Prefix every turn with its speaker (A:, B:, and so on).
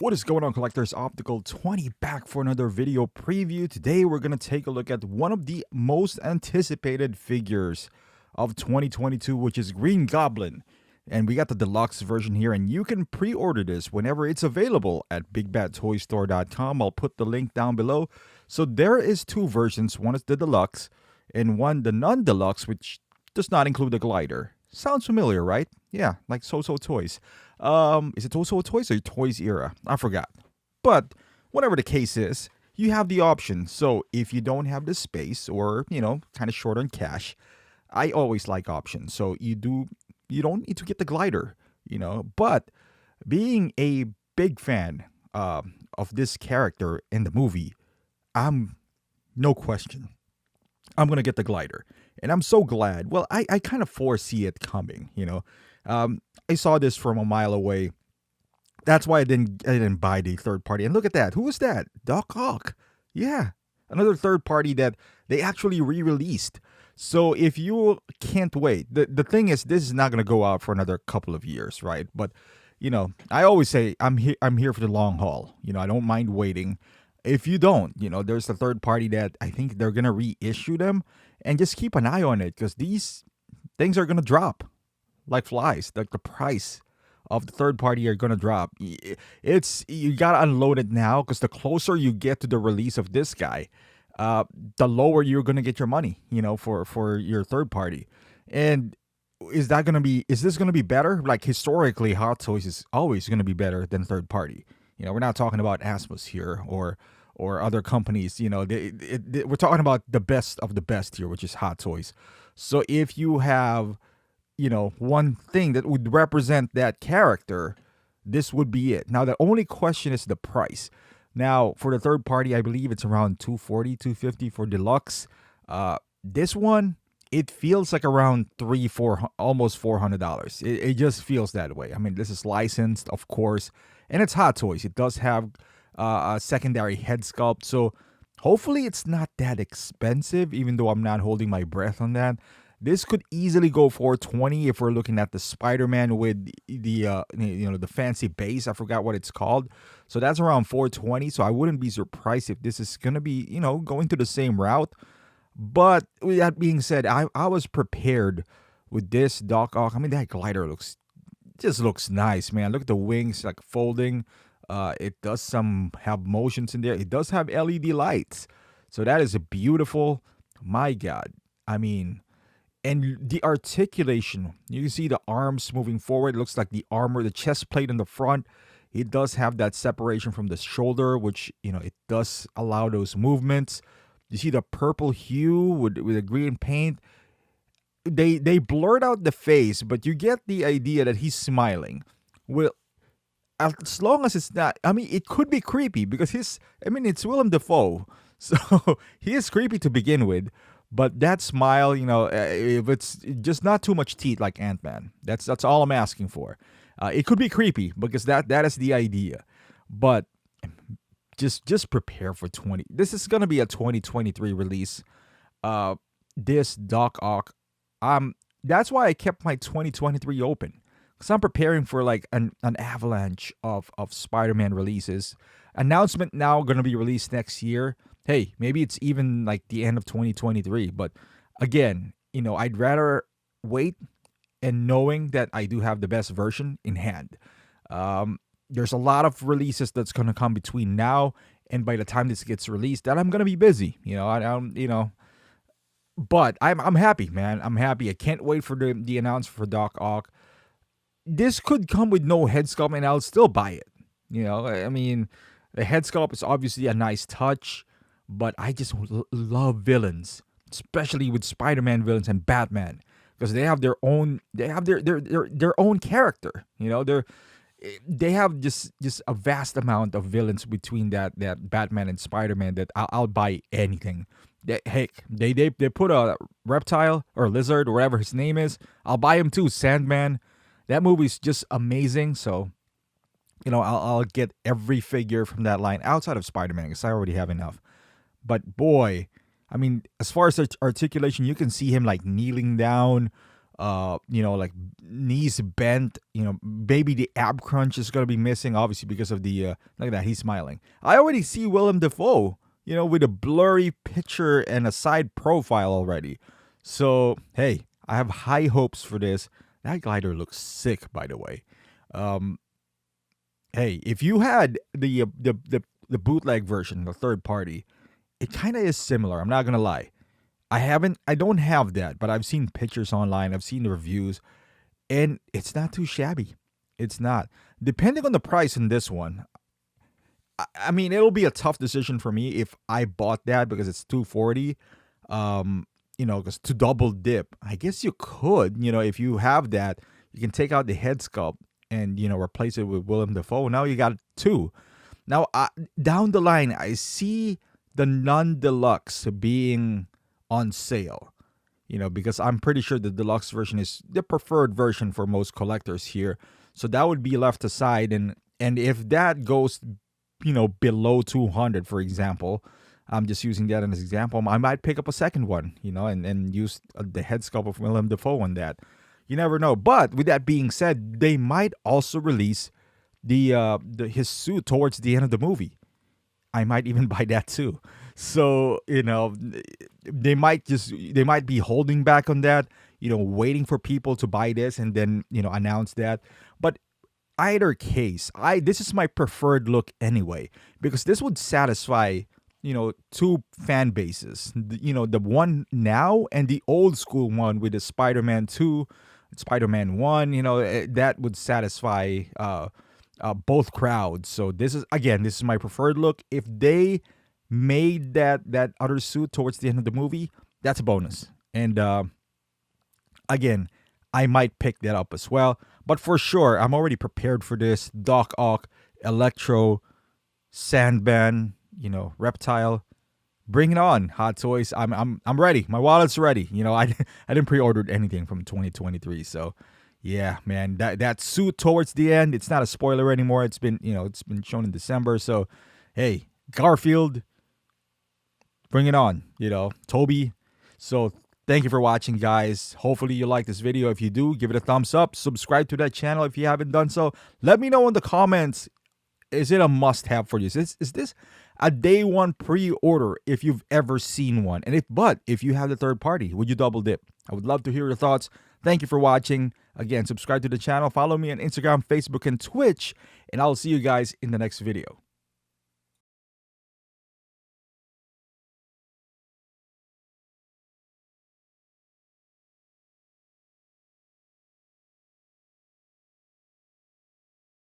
A: What is going on, collectors? Optical 20 back for another video preview. Today we're going to take a look at one of the most anticipated figures of 2022, which is Green Goblin. And we got the deluxe version here, and you can pre-order this whenever it's available at BigBadToyStore.com. I'll put the link down below. So there is two versions. One is the deluxe and one the non-deluxe, which does not include the glider. Sounds familiar, right? Yeah, like So-So Toys. Is it So-So Toys or Toys Era? I forgot. But whatever the case is, you have the option. So if you don't have the space or, kind of short on cash, I always like options. So you don't need to get the glider, But being a big fan of this character in the movie, no question, I'm going to get the glider. And I'm so glad. Well, I kind of foresee it coming, I saw this from a mile away. That's why I didn't buy the third party. And look at that. Who was that? Doc Ock. Yeah. Another third party that they actually re-released. So if you can't wait, the thing is, this is not going to go out for another couple of years, right? But, I always say I'm here for the long haul. I don't mind waiting. If you don't, there's a third party that I think they're going to reissue them, and just keep an eye on it because these things are going to drop like flies. Like the price of the third party are going to drop. You got to unload it now because the closer you get to the release of this guy, the lower you're going to get your money, for your third party. And is this going to be better? Like historically, Hot Toys is always going to be better than third party. We're not talking about Asmus here or other companies. We're talking about the best of the best here, which is Hot Toys. So if you have, one thing that would represent that character, this would be it. Now, the only question is the price. Now, for the third party, I believe it's around $240, $250 for deluxe. This one, it feels like around almost $400. It just feels that way. I mean, this is licensed, of course, and it's Hot Toys. It does have a secondary head sculpt, so hopefully it's not that expensive, even though I'm not holding my breath on that. This could easily go for $420 if we're looking at the Spider-Man with the fancy base. I forgot what it's called. So that's around $420. So I wouldn't be surprised if this is gonna be, going to the same route. But with that being said, I was prepared with this Doc Ock. I mean, that glider looks nice, man. Look at the wings, like folding. It does have motions in there. It does have LED lights. So that is a beautiful. My God. I mean, and the articulation. You can see the arms moving forward. It looks like the armor, the chest plate in the front. It does have that separation from the shoulder, which, it does allow those movements. You see the purple hue with the green paint. They blurred out the face, but you get the idea that he's smiling. Well, as long as it's not, I mean, it could be creepy because it's Willem Dafoe. So he is creepy to begin with. But that smile, if it's just not too much teeth like Ant-Man, that's all I'm asking for. It could be creepy because that is the idea. But just prepare for 20. This is gonna be a 2023 release. This Doc Ock. That's why I kept my 2023 open. Because I'm preparing for like an avalanche of Spider-Man releases. Announcement now gonna be released next year. Hey, maybe it's even like the end of 2023. But again, I'd rather wait and knowing that I do have the best version in hand. There's a lot of releases that's going to come between now and by the time this gets released that I'm going to be busy. But I'm happy, man. I'm happy. I can't wait for the announcement for Doc Ock. This could come with no head sculpt and I'll still buy it. I mean, the head sculpt is obviously a nice touch. But I just love villains, especially with Spider-Man villains and Batman, because they have their own character. They have just a vast amount of villains between that Batman and Spider-Man that I'll buy anything. They put a reptile or lizard or whatever his name is. I'll buy him too. Sandman. That movie's just amazing. So, I'll get every figure from that line outside of Spider-Man because I already have enough. But boy, I mean, as far as articulation, you can see him like kneeling down. like knees bent. Maybe the ab crunch is gonna be missing, obviously because of the look at that, he's smiling. I already see Willem Dafoe, with a blurry picture and a side profile already. So hey, I have high hopes for this. That glider looks sick, by the way. Um, hey, if you had the bootleg version, the third party, it kind of is similar. I'm not gonna lie. I don't have that, but I've seen pictures online. I've seen the reviews, and it's not too shabby. It's not. Depending on the price in this one, I mean, it'll be a tough decision for me if I bought that because it's 240. Because to double dip, I guess you could. If you have that, you can take out the head sculpt and replace it with Willem Dafoe. Now you got two. Now down the line, I see the non-deluxe being on sale. Because I'm pretty sure the deluxe version is the preferred version for most collectors here. So that would be left aside, and if that goes, below 200, for example, I'm just using that as an example, I might pick up a second one, and use the head sculpt of Willem Dafoe on that. You never know. But with that being said, they might also release his suit towards the end of the movie. I might even buy that too. So, they might be holding back on that, waiting for people to buy this and then, announce that. But either case, this is my preferred look anyway, because this would satisfy, two fan bases. The one now and the old school one with the Spider-Man 2, Spider-Man 1, that would satisfy both crowds. So this is my preferred look. If they made that other suit towards the end of the movie, that's a bonus. And again, I might pick that up as well. But for sure, I'm already prepared for this. Doc Ock, Electro, Sandman, Reptile. Bring it on, Hot Toys. I'm ready. My wallet's ready. I didn't pre-order anything from 2023, so yeah, man, that suit towards the end, it's not a spoiler anymore. It's been shown in December. So, hey, Garfield, bring it on, Toby. So, thank you for watching, guys. Hopefully you like this video. If you do, give it a thumbs up. Subscribe to that channel if you haven't done so. Let me know in the comments, is it a must-have for you? Is this a day one pre-order if you've ever seen one? And if you have the third party, would you double dip? I would love to hear your thoughts. Thank you for watching. Again, subscribe to the channel. Follow me on Instagram, Facebook, and Twitch. And I'll see you guys in the next video.